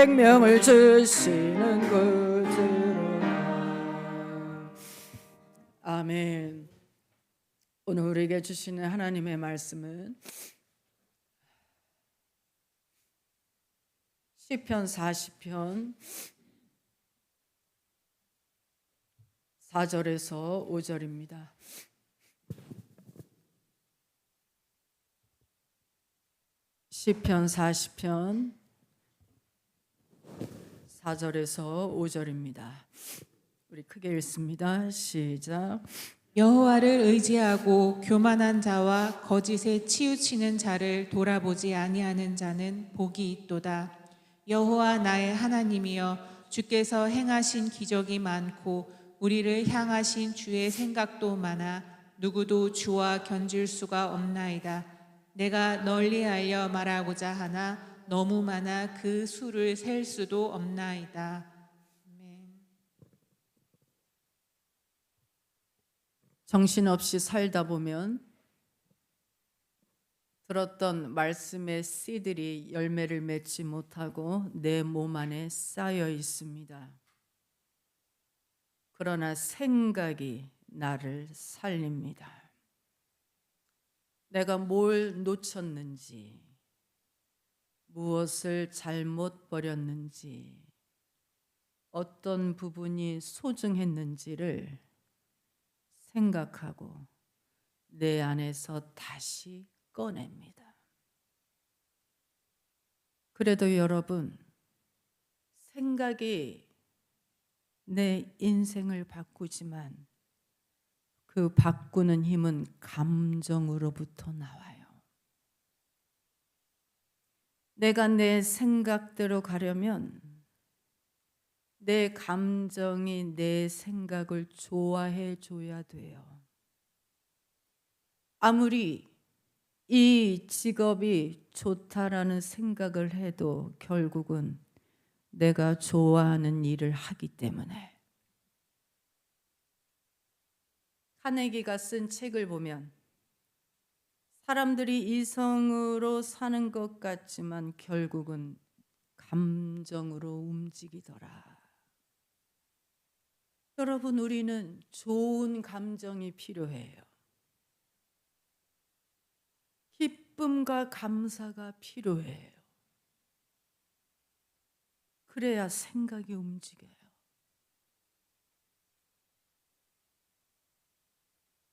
생명을 주시는 것으로다. 아멘. 오늘 우리에게 주시는 하나님의 말씀은 시편 40편 4절에서 5절입니다. 시편 40편 4절에서 5절입니다. 우리 크게 읽습니다. 시작. 여호와를 의지하고 교만한 자와 거짓에 치우치는 자를 돌아보지 아니하는 자는 복이 있도다. 여호와 나의 하나님이여, 주께서 행하신 기적이 많고 우리를 향하신 주의 생각도 많아 누구도 주와 견줄 수가 없나이다. 내가 널리하여 말하고자 하나 너무 많아 그 수를 셀 수도 없나이다. 정신없이 살다 보면 들었던 말씀의 씨들이 열매를 맺지 못하고 내 몸 안에 쌓여 있습니다. 그러나 생각이 나를 살립니다. 내가 뭘 놓쳤는지, 무엇을 잘못 버렸는지, 어떤 부분이 소중했는지를 생각하고 내 안에서 다시 꺼냅니다. 그래도 여러분, 생각이 내 인생을 바꾸지만 그 바꾸는 힘은 감정으로부터 나와요. 내가 내 생각대로 가려면 내 감정이 내 생각을 좋아해 줘야 돼요. 아무리 이 직업이 좋다라는 생각을 해도 결국은 내가 좋아하는 일을 하기 때문에. 카네기가 쓴 책을 보면 사람들이 이성으로 사는 것 같지만 결국은 감정으로 움직이더라. 여러분, 우리는 좋은 감정이 필요해요. 기쁨과 감사가 필요해요. 그래야 생각이 움직여요.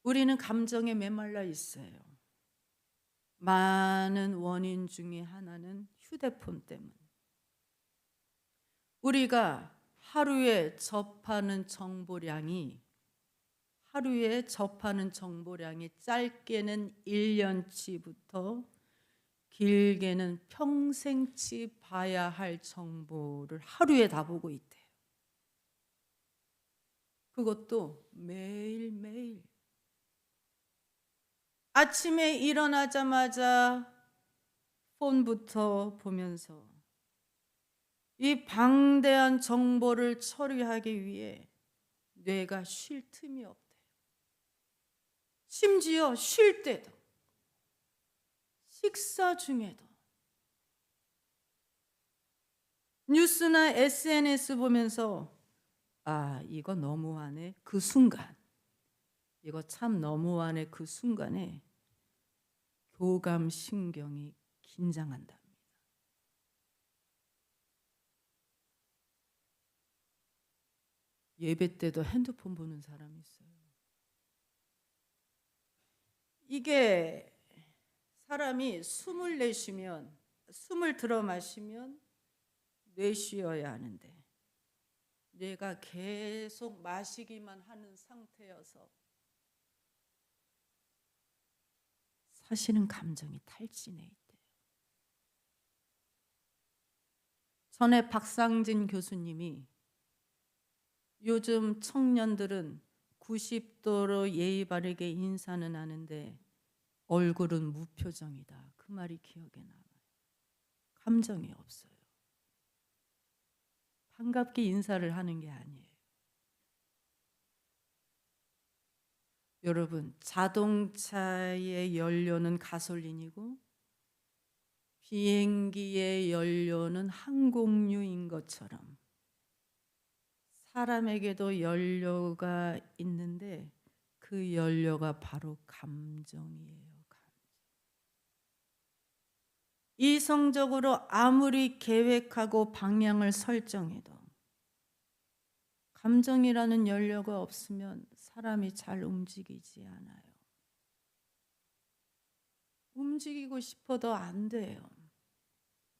우리는 감정에 메말라 있어요. 많은 원인 중에 하나는 휴대폰 때문. 우리가 하루에 접하는 정보량이 짧게는 1년치부터 길게는 평생치 봐야 할 정보를 하루에 다 보고 있대요. 그것도 매일매일. 아침에 일어나자마자 폰부터 보면서 이 방대한 정보를 처리하기 위해 뇌가 쉴 틈이 없대요. 심지어 쉴 때도, 식사 중에도, 뉴스나 SNS 보면서 이거 너무하네. 그 순간, 이거 참 너무하네. 그 순간에 교감신경이 긴장한답니다. 예배 때도 핸드폰 보는 사람이 있어요. 이게 사람이 숨을 들어 마시면 내쉬어야 하는데 뇌가 계속 마시기만 하는 상태여서 사실은 감정이 탈진해 있대요. 전에 박상진 교수님이 요즘 청년들은 90도로 예의 바르게 인사는 하는데 얼굴은 무표정이다. 그 말이 기억에 남아요. 감정이 없어요. 반갑게 인사를 하는 게 아니에요. 여러분, 자동차의 연료는 가솔린이고 비행기의 연료는 항공유인 것처럼 사람에게도 연료가 있는데 그 연료가 바로 감정이에요. 이성적으로 아무리 계획하고 방향을 설정해도 감정이라는 연료가 없으면 사람이 잘 움직이지 않아요. 움직이고 싶어도 안 돼요.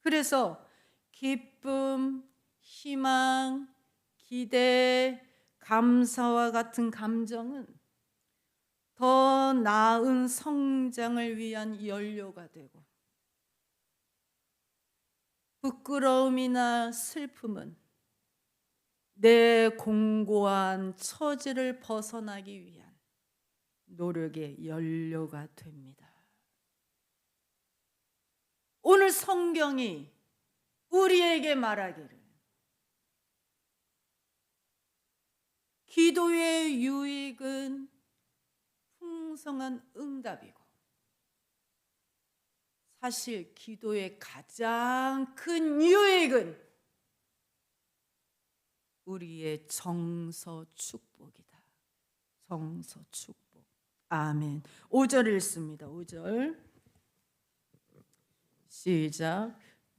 그래서 기쁨, 희망, 기대, 감사와 같은 감정은 더 나은 성장을 위한 연료가 되고, 부끄러움이나 슬픔은 내 공고한 처지를 벗어나기 위한 노력의 연료가 됩니다. 오늘 성경이 우리에게 말하기를 기도의 유익은 풍성한 응답이고, 사실 기도의 가장 큰 유익은 우리의 정서 축복이다. 정서 축복. 아멘. 5절 읽습니다. 5절 시작.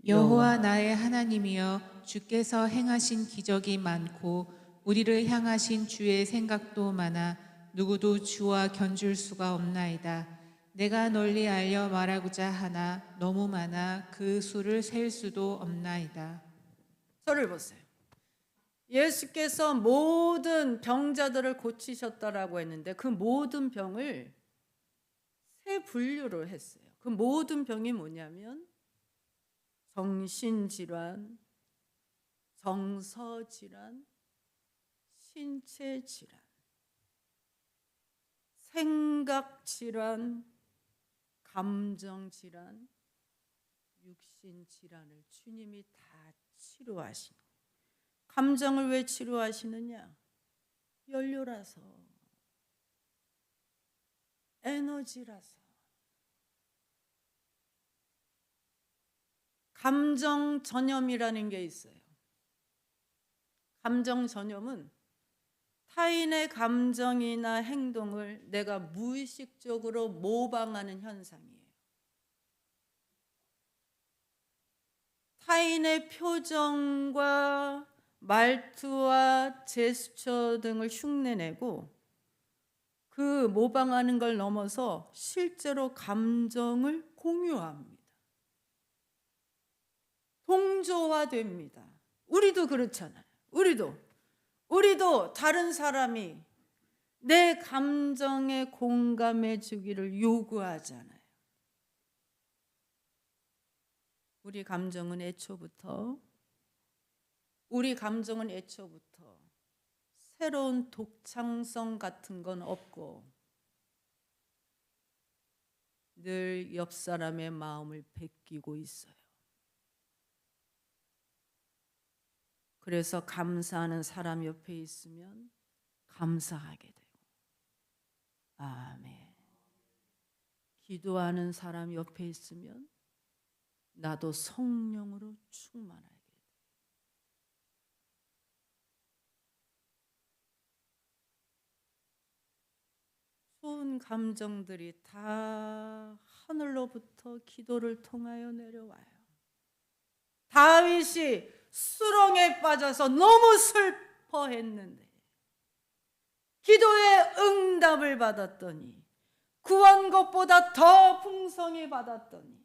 여호와 나의 하나님이여 주께서 행하신 기적이 많고 우리를 향하신 주의 생각도 많아 누구도 주와 견줄 수가 없나이다. 내가 널리 알려 말하고자 하나 너무 많아 그 수를 셀 수도 없나이다. 저를 보세요. 예수께서 모든 병자들을 고치셨다라고 했는데 그 모든 병을 세 분류로 했어요. 그 모든 병이 뭐냐면 정신질환, 정서질환, 신체질환, 생각질환, 감정질환, 육신질환을 주님이 다 치료하신 거예요. 감정을 왜 치료하시느냐? 연료라서, 에너지라서. 감정 전염이라는 게 있어요. 감정 전염은 타인의 감정이나 행동을 내가 무의식적으로 모방하는 현상이에요. 타인의 표정과 말투와 제스처 등을 흉내내고 그 모방하는 걸 넘어서 실제로 감정을 공유합니다. 동조화됩니다. 우리도 그렇잖아요. 우리도 다른 사람이 내 감정에 공감해 주기를 요구하잖아요. 우리 감정은 애초부터 새로운 독창성 같은 건 없고 늘 옆 사람의 마음을 베끼고 있어요. 그래서 감사하는 사람 옆에 있으면 감사하게 되고, 아멘. 기도하는 사람 옆에 있으면 나도 성령으로 충만하게 돼. 좋은 감정들이 다 하늘로부터 기도를 통하여 내려와요. 다윗이 수렁에 빠져서 너무 슬퍼했는데 기도의 응답을 받았더니 구한 것보다 더 풍성히 받았더니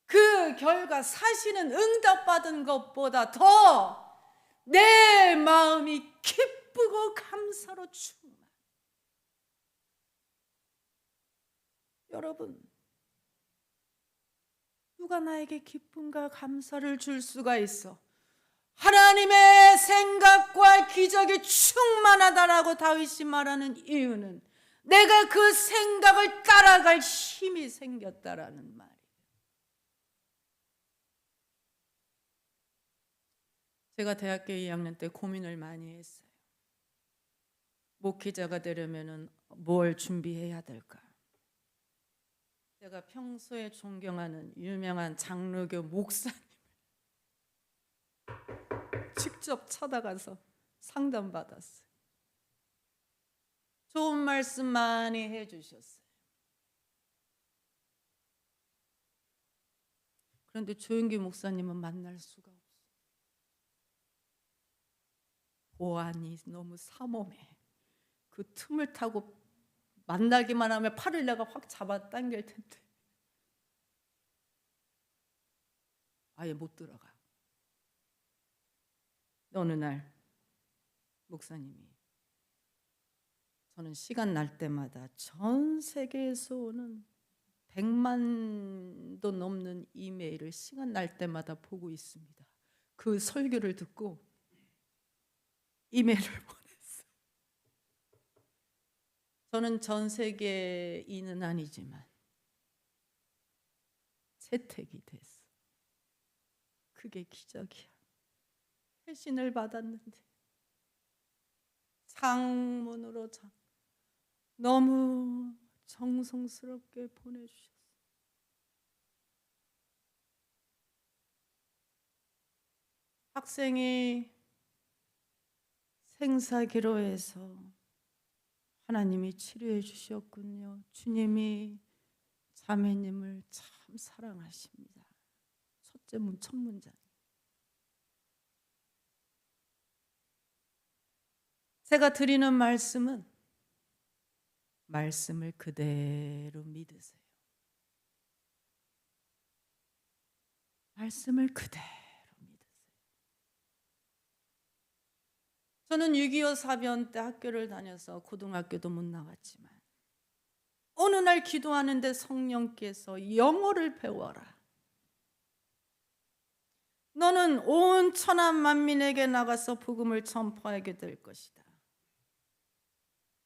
그 결과 사실은 응답받은 것보다 더 내 마음이 기쁘고 감사로 충만. 여러분, 누가 나에게 기쁨과 감사를 줄 수가 있어? 하나님의 생각과 기적이 충만하다라고 다윗이 말하는 이유는 내가 그 생각을 따라갈 힘이 생겼다라는 말이에요. 제가 대학교 2학년 때 고민을 많이 했어요. 목회자가 되려면 뭘 준비해야 될까? 제가 평소에 존경하는 유명한 장로교 목사님 직접 찾아가서 상담받았어요. 좋은 말씀 많이 해주셨어요. 그런데 조영기 목사님은 만날 수가 없어요. 보안이 너무 삼엄해. 그 틈을 타고 만나기만 하면 팔을 내가 확 잡아 당길 텐데 아예 못 들어가. 어느 날 목사님이 저는 시간 날 때마다 전 세계에서 오는 100만도 넘는 이메일을 시간 날 때마다 보고 있습니다. 그 설교를 듣고 이메일을 보냈어요. 저는 전 세계인은 아니지만 채택이 됐어. 그게 기적이야. 회신을 받았는데 장문으로 너무 정성스럽게 보내주셨어요. 학생이 생사기로에서 하나님이 치료해 주셨군요. 주님이 자매님을 참 사랑하십니다. 첫째 첫 문장. 제가 드리는 말씀은 말씀을 그대로 믿으세요. 말씀을 그대로 믿으세요. 저는 6.25 사변 때 학교를 다녀서 고등학교도 못 나갔지만 어느 날 기도하는데 성령께서 영어를 배워라. 너는 온 천하 만민에게 나가서 복음을 전파하게 될 것이다.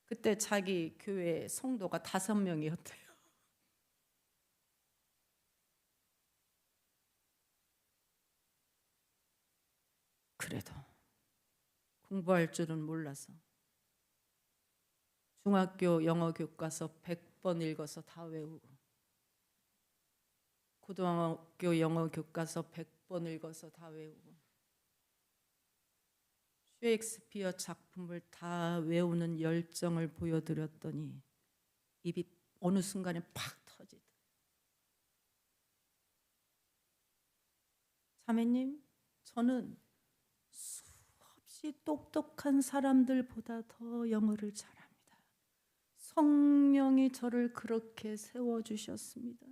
그때 자기 교회 성도가 5명이었대요. 그래도 공부할 줄은 몰라서 중학교 영어 교과서 100번 읽어서 다 외우고 고등학교 영어 교과서 100번 읽어서 다 외우고 셰익스피어 작품을 다 외우는 열정을 보여드렸더니 입이 어느 순간에 팍 터지더라고요. 자매님, 저는 수없이 똑똑한 사람들보다 더 영어를 잘합니다. 성령이 저를 그렇게 세워주셨습니다.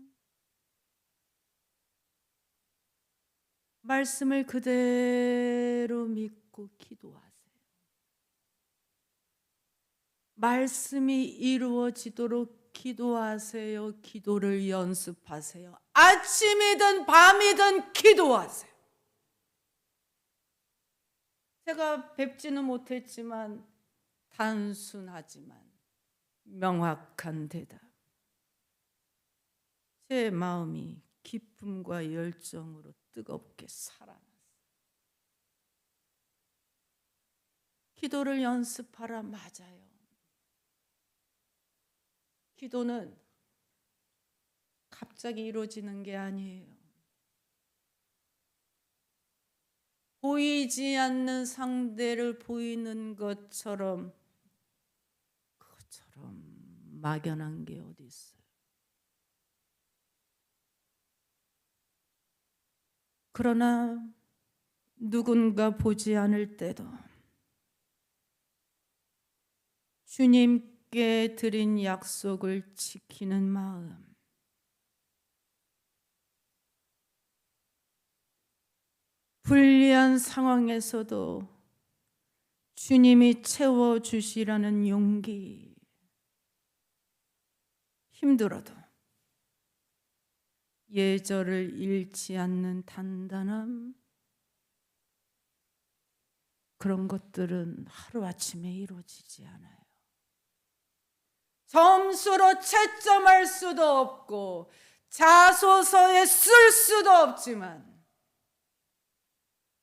말씀을 그대로 믿고 기도하세요. 말씀이 이루어지도록 기도하세요. 기도를 연습하세요. 아침이든 밤이든 기도하세요. 제가 뵙지는 못했지만 단순하지만 명확한 대답. 제 마음이 기쁨과 열정으로 뜨겁게 살아났어요. 기도를 연습하라. 맞아요. 기도는 갑자기 이루어지는 게 아니에요. 보이지 않는 상대를 보이는 것처럼 막연한 게 어디 있어요. 그러나 누군가 보지 않을 때도 주님께 드린 약속을 지키는 마음, 불리한 상황에서도 주님이 채워주시라는 용기, 힘들어도 예절을 잃지 않는 단단함, 그런 것들은 하루아침에 이루어지지 않아요. 점수로 채점할 수도 없고 자소서에 쓸 수도 없지만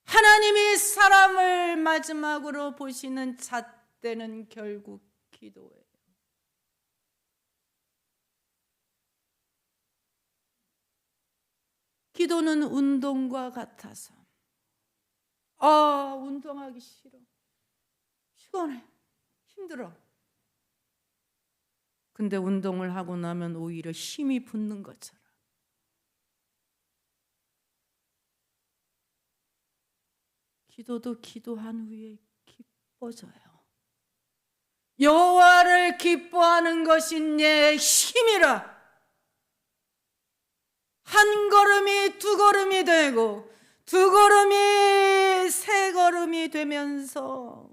하나님이 사람을 마지막으로 보시는 잣대는 결국 기도예요. 기도는 운동과 같아서 운동하기 싫어, 피곤해, 힘들어. 근데 운동을 하고 나면 오히려 힘이 붙는 것처럼 기도도 기도한 후에 기뻐져요. 여호와를 기뻐하는 것이 내 힘이라. 한 걸음이 두 걸음이 되고 두 걸음이 세 걸음이 되면서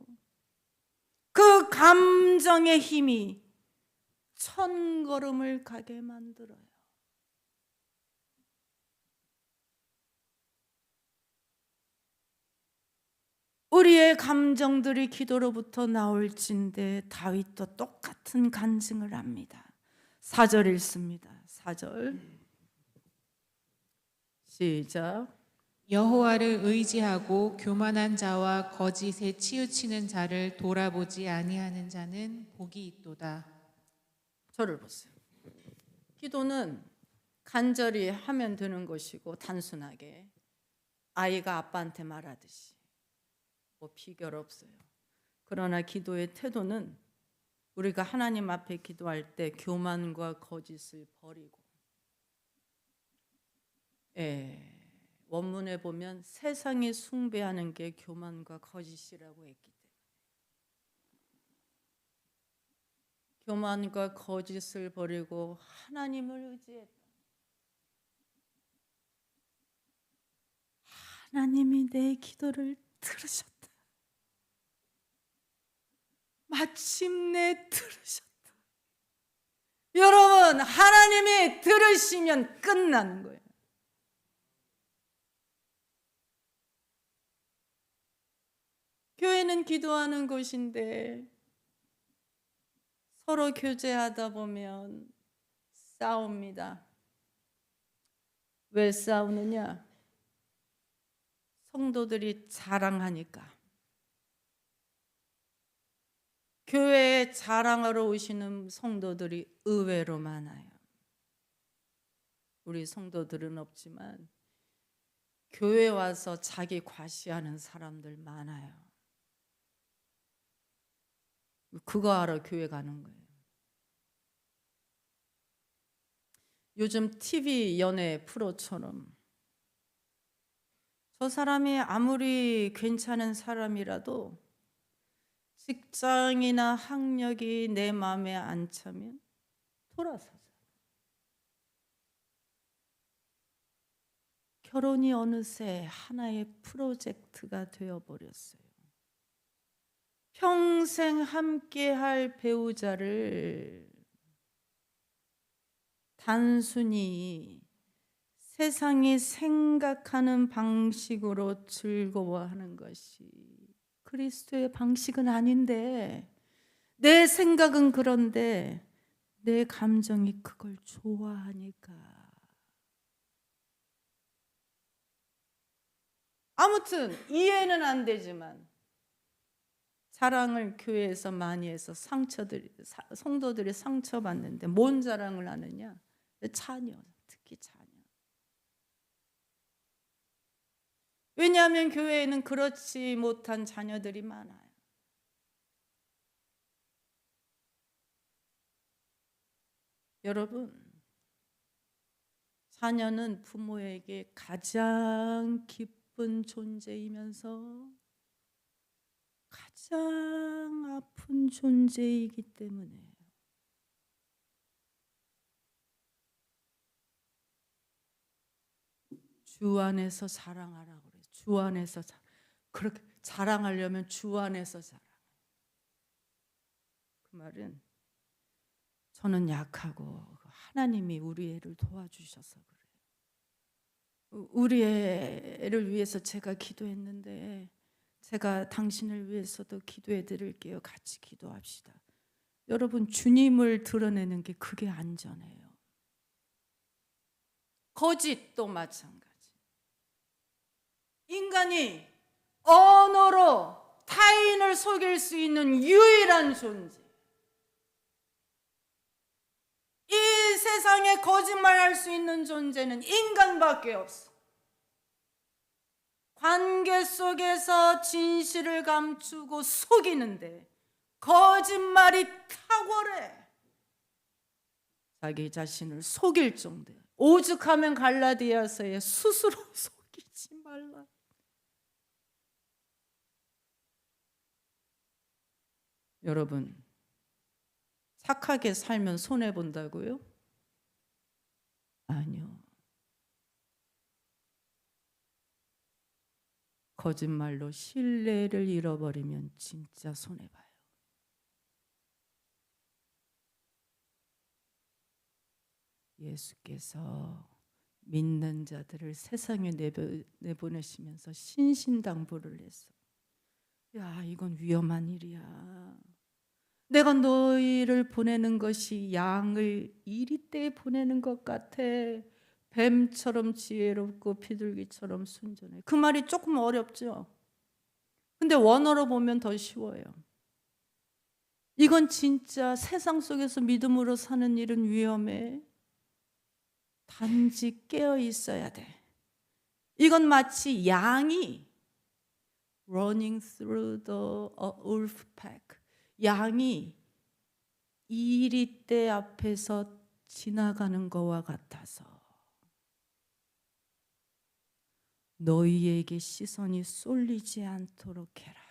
그 감정의 힘이 1000걸음을 가게 만들어요. 우리의 감정들이 기도로부터 나올진대 다윗도 똑같은 간증을 합니다. 4절 읽습니다. 4절 시작. 여호와를 의지하고 교만한 자와 거짓에 치우치는 자를 돌아보지 아니하는 자는 복이 있도다. 저를 보세요. 기도는 간절히 하면 되는 것이고 단순하게 아이가 아빠한테 말하듯이 뭐 비결 없어요. 그러나 기도의 태도는 우리가 하나님 앞에 기도할 때 교만과 거짓을 버리고, 원문에 보면 세상이 숭배하는 게 교만과 거짓이라고 했기 때문에 교만과 거짓을 버리고 하나님을 의지했다. 하나님이 내 기도를 들으셨다. 마침내 들으셨다. 여러분, 하나님이 들으시면 끝나는 거예요. 교회는 기도하는 곳인데 서로 교제하다 보면 싸웁니다. 왜 싸우느냐? 성도들이 자랑하니까. 교회에 자랑하러 오시는 성도들이 의외로 많아요. 우리 성도들은 없지만 교회 와서 자기 과시하는 사람들 많아요. 그거 알아 교회 가는 거예요. 요즘 TV 연애 프로처럼 저 사람이 아무리 괜찮은 사람이라도 직장이나 학력이 내 마음에 안 차면 돌아서자. 결혼이 어느새 하나의 프로젝트가 되어버렸어요. 평생 함께할 배우자를 단순히 세상이 생각하는 방식으로 즐거워하는 것이 그리스도의 방식은 아닌데, 내 생각은 그런데 내 감정이 그걸 좋아하니까. 아무튼 이해는 안 되지만 자랑을 교회에서 많이 해서 성도들이 상처받는데 뭔 자랑을 하느냐? 자녀, 특히 자녀. 왜냐하면 교회에는 그렇지 못한 자녀들이 많아요. 여러분, 자녀는 부모에게 가장 기쁜 존재이면서 가장 아픈 존재이기 때문에 주 안에서 자랑하라고 그래요. 주 안에서 그렇게 자랑하려면 주 안에서 자랑. 그 말은 저는 약하고 하나님이 우리 애를 도와주셔서 그래요. 우리 애를 위해서 제가 기도했는데 제가 당신을 위해서도 기도해 드릴게요. 같이 기도합시다. 여러분, 주님을 드러내는 게 그게 안전해요. 거짓도 마찬가지. 인간이 언어로 타인을 속일 수 있는 유일한 존재. 이 세상에 거짓말할 수 있는 존재는 인간밖에 없어. 관계 속에서 진실을 감추고 속이는데 거짓말이 탁월해. 자기 자신을 속일 정도야. 오죽하면 갈라디아서에 스스로 속이지 말라. 여러분, 착하게 살면 손해본다고요? 아니요. 거짓말로 신뢰를 잃어버리면 진짜 손해봐요. 예수께서 믿는 자들을 세상에 내보내시면서 신신당부를 했어. 야, 이건 위험한 일이야. 내가 너희를 보내는 것이 양을 이리떼에 보내는 것 같아. 뱀처럼 지혜롭고 비둘기처럼 순전해. 그 말이 조금 어렵죠. 근데 원어로 보면 더 쉬워요. 이건 진짜 세상 속에서 믿음으로 사는 일은 위험해. 단지 깨어 있어야 돼. 이건 마치 양이 running through the wolf pack. 양이 이리떼 앞에서 지나가는 것과 같아서 너희에게 시선이 쏠리지 않도록 해라.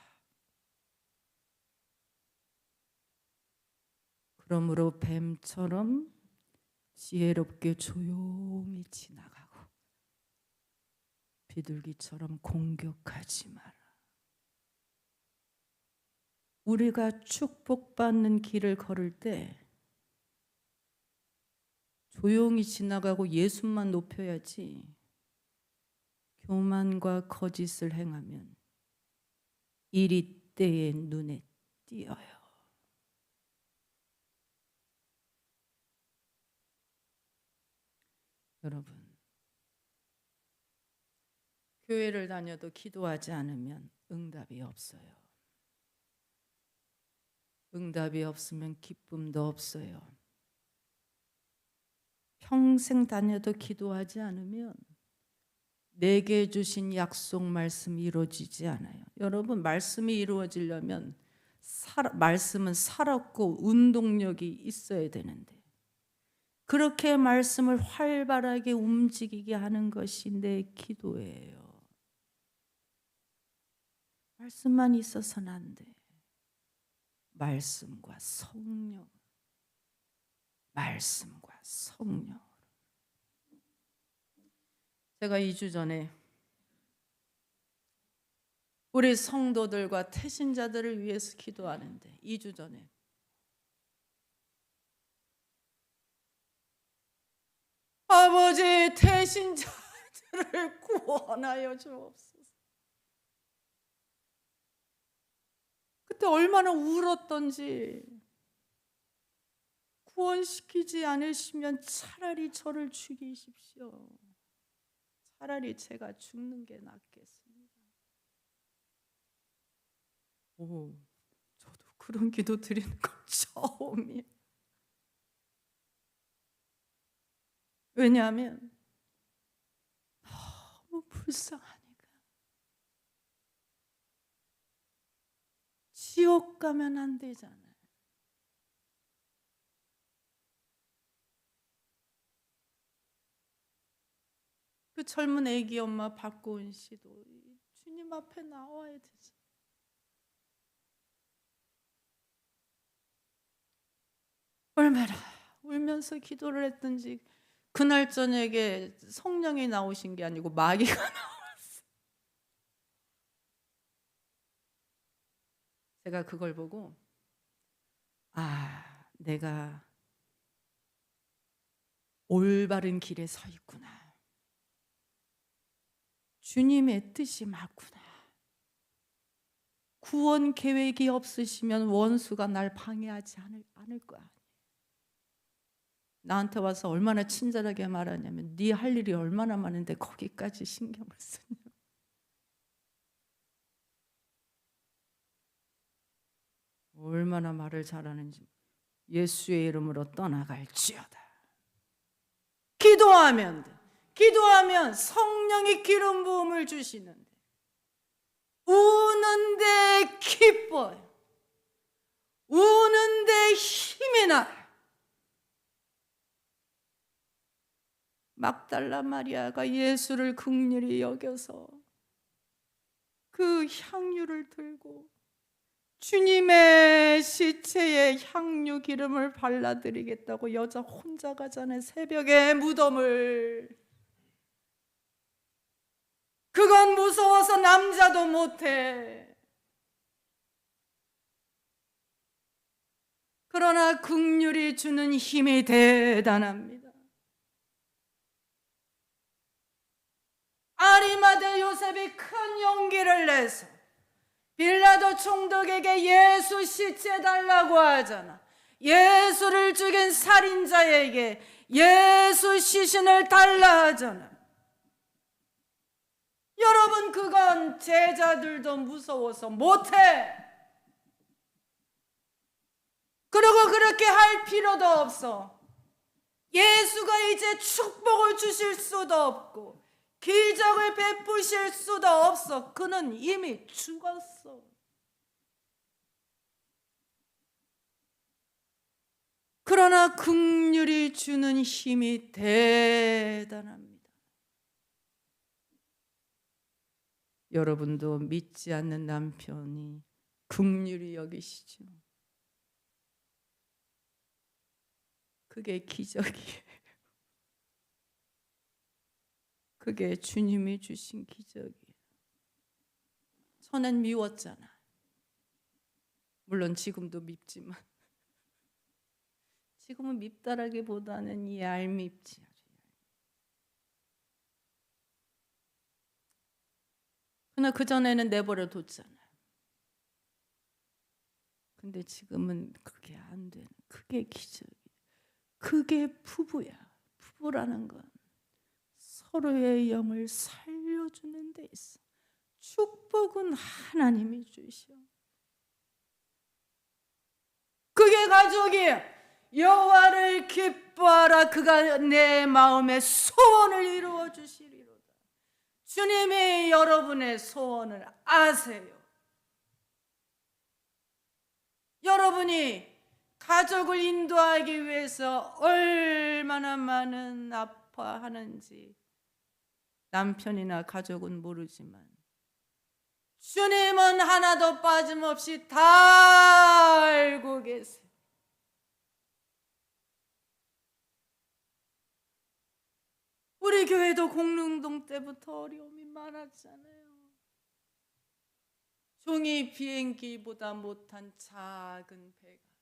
그러므로 뱀처럼 지혜롭게 조용히 지나가고 비둘기처럼 공격하지 마라. 우리가 축복받는 길을 걸을 때 조용히 지나가고 예수만 높여야지 교만과 거짓을 행하면 이리떼의 눈에 띄어요. 여러분, 교회를 다녀도 기도하지 않으면 응답이 없어요. 응답이 없으면 기쁨도 없어요. 평생 다녀도 기도하지 않으면 내게 주신 약속 말씀이 이루어지지 않아요. 여러분, 말씀이 이루어지려면 말씀은 살았고 운동력이 있어야 되는데 그렇게 말씀을 활발하게 움직이게 하는 것이 내 기도예요. 말씀만 있어서는 안 돼. 말씀과 성령, 말씀과 성령. 제가 2주 전에 우리 성도들과 태신자들을 위해서 기도하는데 2주 전에 아버지, 태신자들을 구원하여 주옵소서. 그때 얼마나 울었던지. 구원시키지 않으시면 차라리 저를 죽이십시오. 차라리 제가 죽는 게 낫겠습니다. 오, 저도 그런 기도 드리는 건 처음이에요. 왜냐하면 너무 불쌍하니까. 지옥 가면 안 되잖아요. 그 젊은 애기 엄마 박고은 씨도 주님 앞에 나와야 되지. 얼마나 울면서 기도를 했든지 그날 저녁에 성령이 나오신 게 아니고 마귀가 나왔어요. 제가 그걸 보고 내가 올바른 길에 서 있구나. 주님의 뜻이 맞구나. 구원 계획이 없으시면 원수가 날 방해하지 않을 거야. 나한테 와서 얼마나 친절하게 말하냐면 네 할 일이 얼마나 많은데 거기까지 신경을 쓰냐. 얼마나 말을 잘하는지. 예수의 이름으로 떠나갈지어다. 기도하면 돼. 기도하면 성령이 기름 부음을 주시는데 기뻐요. 우는데 힘이 나요. 막달라 마리아가 예수를 긍휼히 여겨서 그 향유를 들고 주님의 시체에 향유 기름을 발라드리겠다고 여자 혼자 가잖아요. 새벽에 무덤을. 그건 무서워서 남자도 못해. 그러나 긍휼이 주는 힘이 대단합니다. 아리마대 요셉이 큰 용기를 내서 빌라도 총독에게 예수 시체 달라고 하잖아. 예수를 죽인 살인자에게 예수 시신을 달라 하잖아. 여러분, 그건 제자들도 무서워서 못해. 그리고 그렇게 할 필요도 없어. 예수가 이제 축복을 주실 수도 없고 기적을 베푸실 수도 없어. 그는 이미 죽었어. 그러나 긍휼이 주는 힘이 대단합니다. 여러분도 믿지 않는 남편이 긍휼히 여기시죠. 그게 기적이에요. 그게 주님이 주신 기적이에요. 저는 미웠잖아. 물론 지금도 밉지만 지금은 밉다라기보다는 얄밉지. 그러나 그전에는 내버려 뒀잖아요. 근데 지금은 그게 안 되는, 그게 기적이에요. 그게 부부야. 부부라는 건 서로의 영을 살려주는 데 있어. 축복은 하나님이 주셔. 그게 가족이야. 여호와를 기뻐하라. 그가 내 마음의 소원을 이루어 주시리로다. 주님이 여러분의 소원을 아세요. 여러분이 가족을 인도하기 위해서 얼마나 많은 아파하는지 남편이나 가족은 모르지만 주님은 하나도 빠짐없이 다 알고 계세요. 우리 교회도 공릉동 때부터 어려움이 많았잖아요. 종이 비행기보다 못한 작은 배가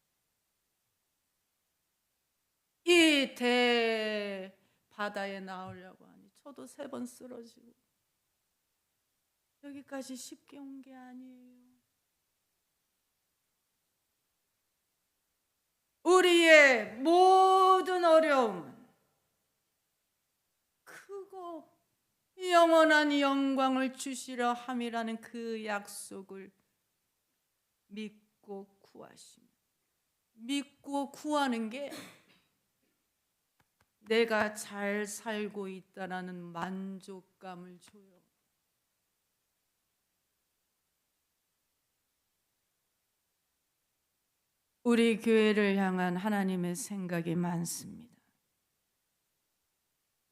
이 대바다에 나오려고 하니 저도 3번 쓰러지고 여기까지 쉽게 온 게 아니에요. 우리의 모든 어려움은 크고 영원한 영광을 주시려 함이라는 그 약속을 믿고 구하십니다. 믿고 구하는 게 내가 잘 살고 있다라는 만족감을 줘요. 우리 교회를 향한 하나님의 생각이 많습니다.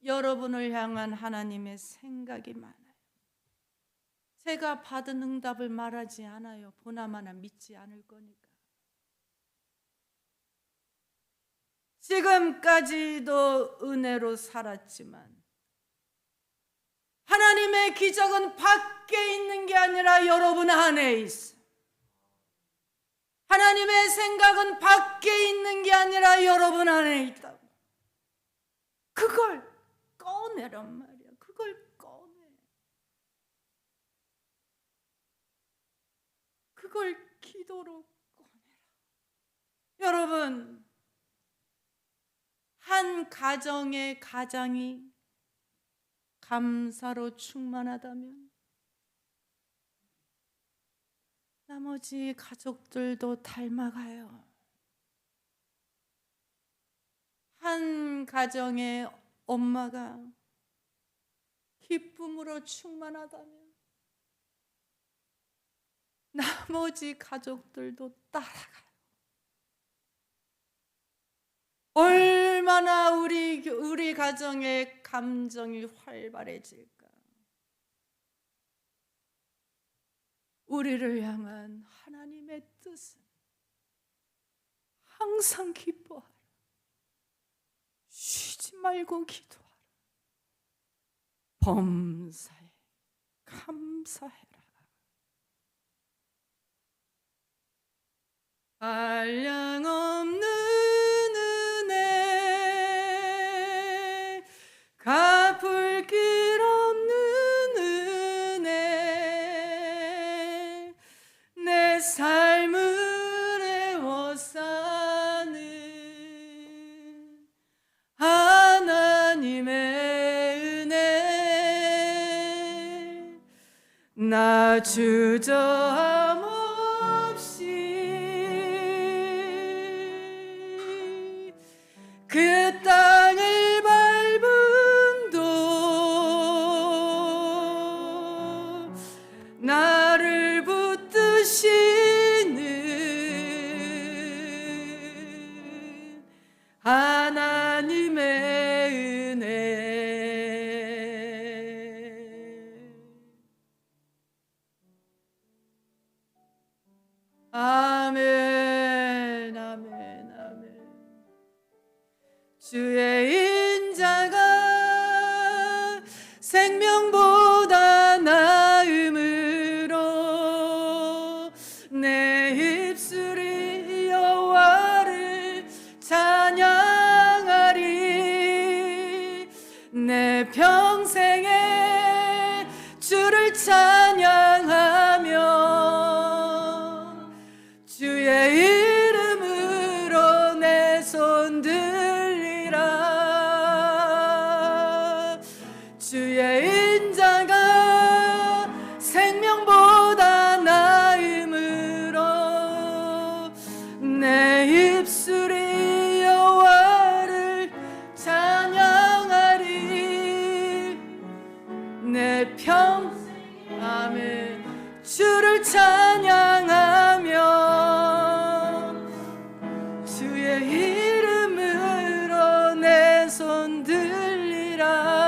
여러분을 향한 하나님의 생각이 많아요. 제가 받은 응답을 말하지 않아요. 보나마나 믿지 않을 거니까. 지금까지도 은혜로 살았지만 하나님의 기적은 밖에 있는 게 아니라 여러분 안에 있어. 하나님의 생각은 밖에 있는 게 아니라 여러분 안에 있다고. 그걸 꺼내란 말이야. 그걸 꺼내. 그걸 기도로 꺼내라. 여러분, 한 가정의 가장이 감사로 충만하다면 나머지 가족들도 닮아가요. 한 가정의 엄마가 기쁨으로 충만하다면 나머지 가족들도 따라가요. 얼마나 우리 가정의 감정이 활발해질까. 우리를 향한 하나님의 뜻은 항상 기뻐하라. 쉬지 말고 기도하라. 범사에 감사해라. 한량없는 은혜, 갚을 길 없는 은혜, 내 삶을 애워싸는 하나님의 은혜, 나 주저함 그 땅을 밟음도 나를 붙드시는 하나님의 은혜. 아멘, 아멘, 아멘. 주의 인자가 생명보다 나음으로 내 입술이 여호와를 찬양하리. 내 평생에 주를 찬양하며 주의 이름으로 내 손 들리라. 주의 인자가 생명보다 나음으로 내 입술이 여호와를 찬양하리. 내 평생 아멘 주를 찬양하며 주의 이름으로 내 손 들리라.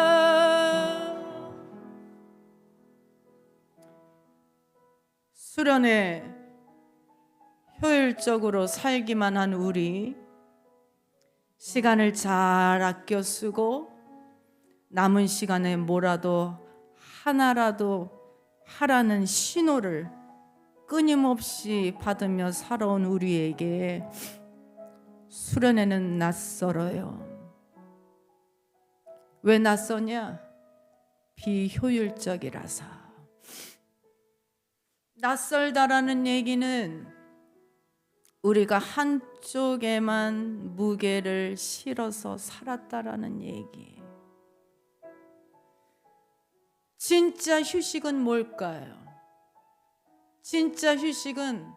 수련회 효율적으로 살기만 한 우리, 시간을 잘 아껴 쓰고 남은 시간에 뭐라도 하나라도 하라는 신호를 끊임없이 받으며 살아온 우리에게 수련회는 낯설어요. 왜 낯서냐? 비효율적이라서. 낯설다라는 얘기는 우리가 한쪽에만 무게를 실어서 살았다라는 얘기예요. 진짜 휴식은 뭘까요? 진짜 휴식은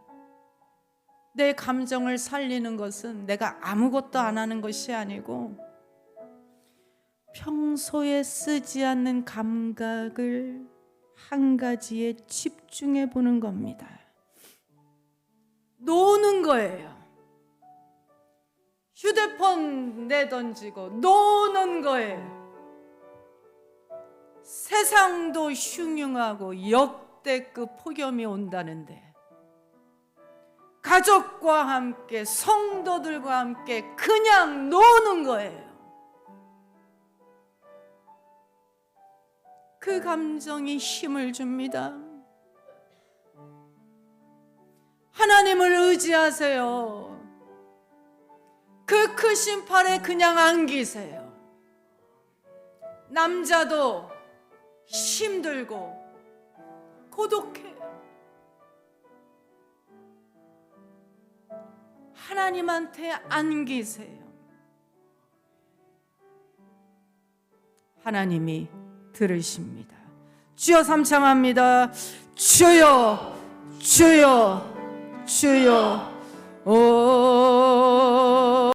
내 감정을 살리는 것은 내가 아무것도 안 하는 것이 아니고 평소에 쓰지 않는 감각을 한 가지에 집중해 보는 겁니다. 노는 거예요. 휴대폰 내던지고 노는 거예요. 세상도 흉흉하고 역대급 폭염이 온다는데 가족과 함께 성도들과 함께 그냥 노는 거예요. 그 감정이 힘을 줍니다. 하나님을 의지하세요. 그 크신 팔에 그냥 안기세요. 남자도 힘들고 고독해요. 하나님한테 안기세요. 하나님이 들으십니다. 주여 삼창합니다. 주여 주여 주여 오